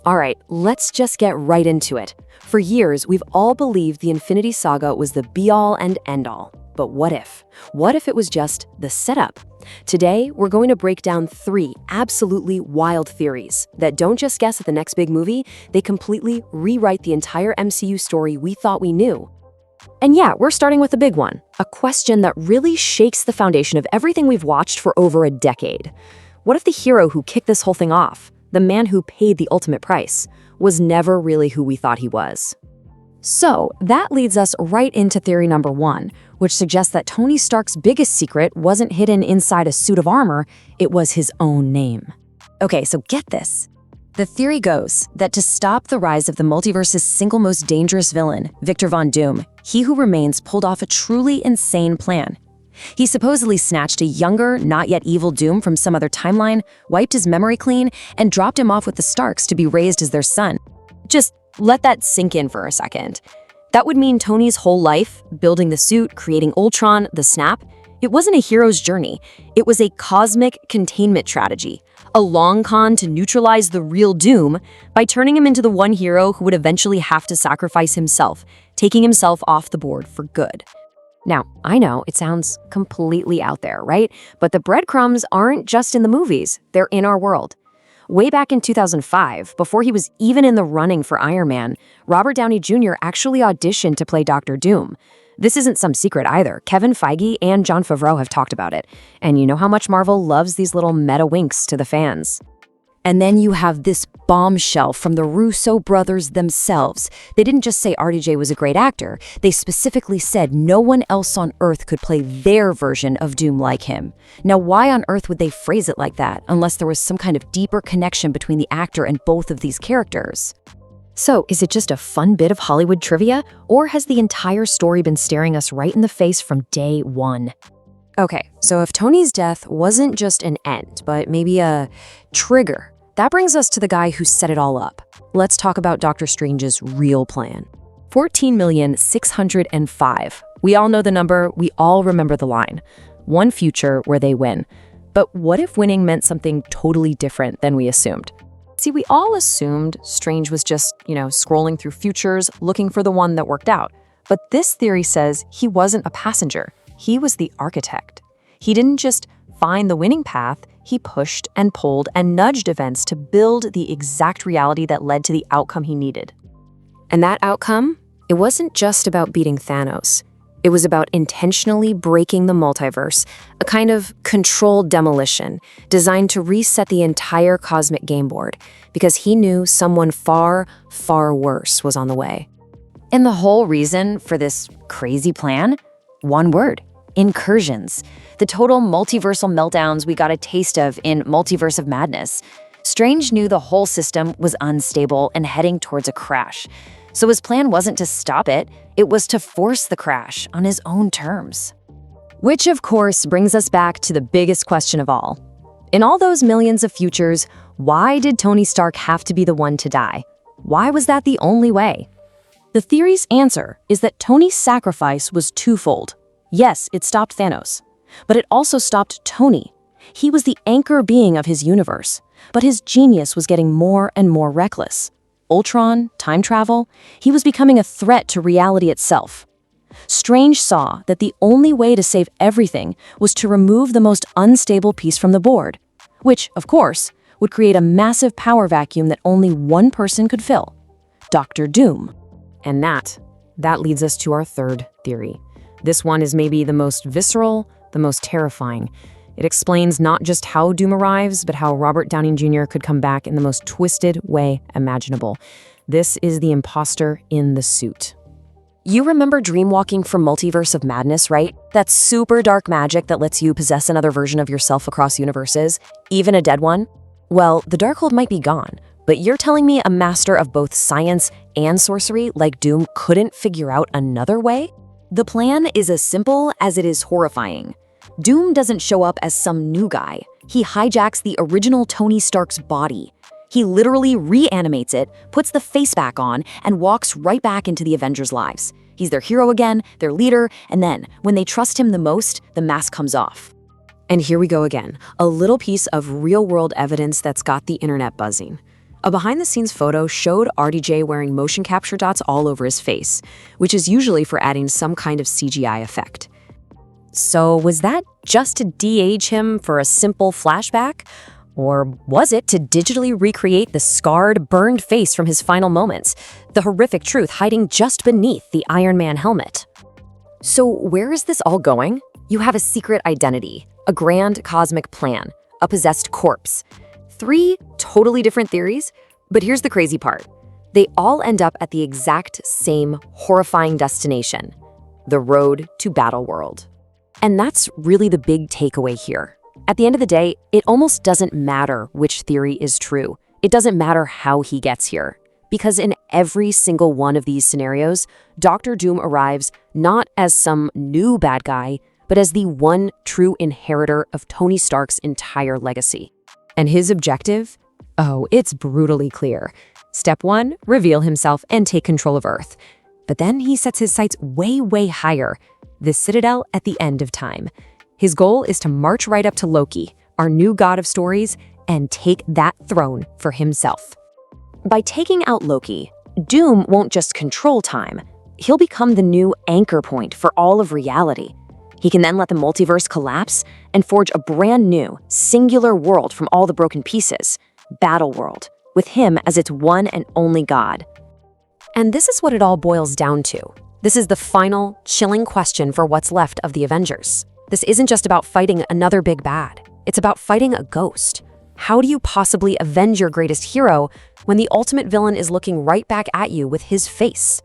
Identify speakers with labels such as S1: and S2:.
S1: All right, let's just get right into it. For years, we've all believed the Infinity Saga was the be-all and end-all. But what if? What if it was just the setup? Today, we're going to break down 3 absolutely wild theories that don't just guess at the next big movie, they completely rewrite the entire MCU story we thought we knew. And yeah, we're starting with a big one, a question that really shakes the foundation of everything we've watched for over a decade. What if the hero who kicked this whole thing off, the man who paid the ultimate price, was never really who we thought he was? So that leads us right into theory number 1, which suggests that Tony Stark's biggest secret wasn't hidden inside a suit of armor, it was his own name. Okay, so get this. The theory goes that to stop the rise of the multiverse's single most dangerous villain, Victor Von Doom, He Who Remains pulled off a truly insane plan. He supposedly snatched a younger, not yet evil Doom from some other timeline, wiped his memory clean, and dropped him off with the Starks to be raised as their son. Just let that sink in for a second. That would mean Tony's whole life, building the suit, creating Ultron, the snap, it wasn't a hero's journey. It was a cosmic containment strategy, a long con to neutralize the real Doom by turning him into the one hero who would eventually have to sacrifice himself, taking himself off the board for good. Now, I know it sounds completely out there, right? But the breadcrumbs aren't just in the movies, they're in our world. Way back in 2005, before he was even in the running for Iron Man, Robert Downey Jr. actually auditioned to play Dr. Doom. This isn't some secret either. Kevin Feige and Jon Favreau have talked about it. And you know how much Marvel loves these little meta winks to the fans. And then you have this bombshell from the Russo brothers themselves. They didn't just say RDJ was a great actor. They specifically said no one else on Earth could play their version of Doom like him. Now, why on earth would they phrase it like that, unless there was some kind of deeper connection between the actor and both of these characters? So, is it just a fun bit of Hollywood trivia, or has the entire story been staring us right in the face from day one? Okay, so if Tony's death wasn't just an end, but maybe a trigger, that brings us to the guy who set it all up. Let's talk about Doctor Strange's real plan. 14,605,000. We all know the number, we all remember the line. One future where they win. But what if winning meant something totally different than we assumed? See, we all assumed Strange was just, scrolling through futures, looking for the one that worked out. But this theory says he wasn't a passenger. He was the architect. He didn't just find the winning path, he pushed and pulled and nudged events to build the exact reality that led to the outcome he needed. And that outcome, it wasn't just about beating Thanos. It was about intentionally breaking the multiverse, a kind of controlled demolition designed to reset the entire cosmic game board, because he knew someone far, far worse was on the way. And the whole reason for this crazy plan? One word: incursions. The total multiversal meltdowns we got a taste of in Multiverse of Madness. Strange knew the whole system was unstable and heading towards a crash. So his plan wasn't to stop it, it was to force the crash on his own terms. Which, of course, brings us back to the biggest question of all. In all those millions of futures, why did Tony Stark have to be the one to die? Why was that the only way? The theory's answer is that Tony's sacrifice was twofold. Yes, it stopped Thanos, but it also stopped Tony. He was the anchor being of his universe, but his genius was getting more and more reckless. Ultron, time travel, he was becoming a threat to reality itself. Strange saw that the only way to save everything was to remove the most unstable piece from the board, which, of course, would create a massive power vacuum that only one person could fill: Dr. Doom. And that leads us to our third theory. This one is maybe the most visceral, the most terrifying. It explains not just how Doom arrives, but how Robert Downey Jr. could come back in the most twisted way imaginable. This is the imposter in the suit. You remember dreamwalking from Multiverse of Madness, right? That super dark magic that lets you possess another version of yourself across universes, even a dead one? Well, the Darkhold might be gone, but you're telling me a master of both science and sorcery like Doom couldn't figure out another way? The plan is as simple as it is horrifying. Doom doesn't show up as some new guy. He hijacks the original Tony Stark's body. He literally reanimates it, puts the face back on, and walks right back into the Avengers' lives. He's their hero again, their leader, and then, when they trust him the most, the mask comes off. And here we go again, a little piece of real-world evidence that's got the internet buzzing. A behind-the-scenes photo showed RDJ wearing motion capture dots all over his face, which is usually for adding some kind of CGI effect. So was that just to de-age him for a simple flashback? Or was it to digitally recreate the scarred, burned face from his final moments, the horrific truth hiding just beneath the Iron Man helmet? So where is this all going? You have a secret identity, a grand cosmic plan, a possessed corpse. 3 totally different theories, but here's the crazy part. They all end up at the exact same horrifying destination, the road to Battleworld. And that's really the big takeaway here. At the end of the day, it almost doesn't matter which theory is true. It doesn't matter how he gets here. Because in every single one of these scenarios, Dr. Doom arrives not as some new bad guy, but as the one true inheritor of Tony Stark's entire legacy. And his objective? Oh, it's brutally clear. Step 1, reveal himself and take control of Earth. But then he sets his sights way, way higher, the Citadel at the end of time. His goal is to march right up to Loki, our new god of stories, and take that throne for himself. By taking out Loki, Doom won't just control time. He'll become the new anchor point for all of reality. He can then let the multiverse collapse and forge a brand new, singular world from all the broken pieces, Battleworld, with him as its one and only god. And this is what it all boils down to. This is the final, chilling question for what's left of the Avengers. This isn't just about fighting another big bad. It's about fighting a ghost. How do you possibly avenge your greatest hero when the ultimate villain is looking right back at you with his face?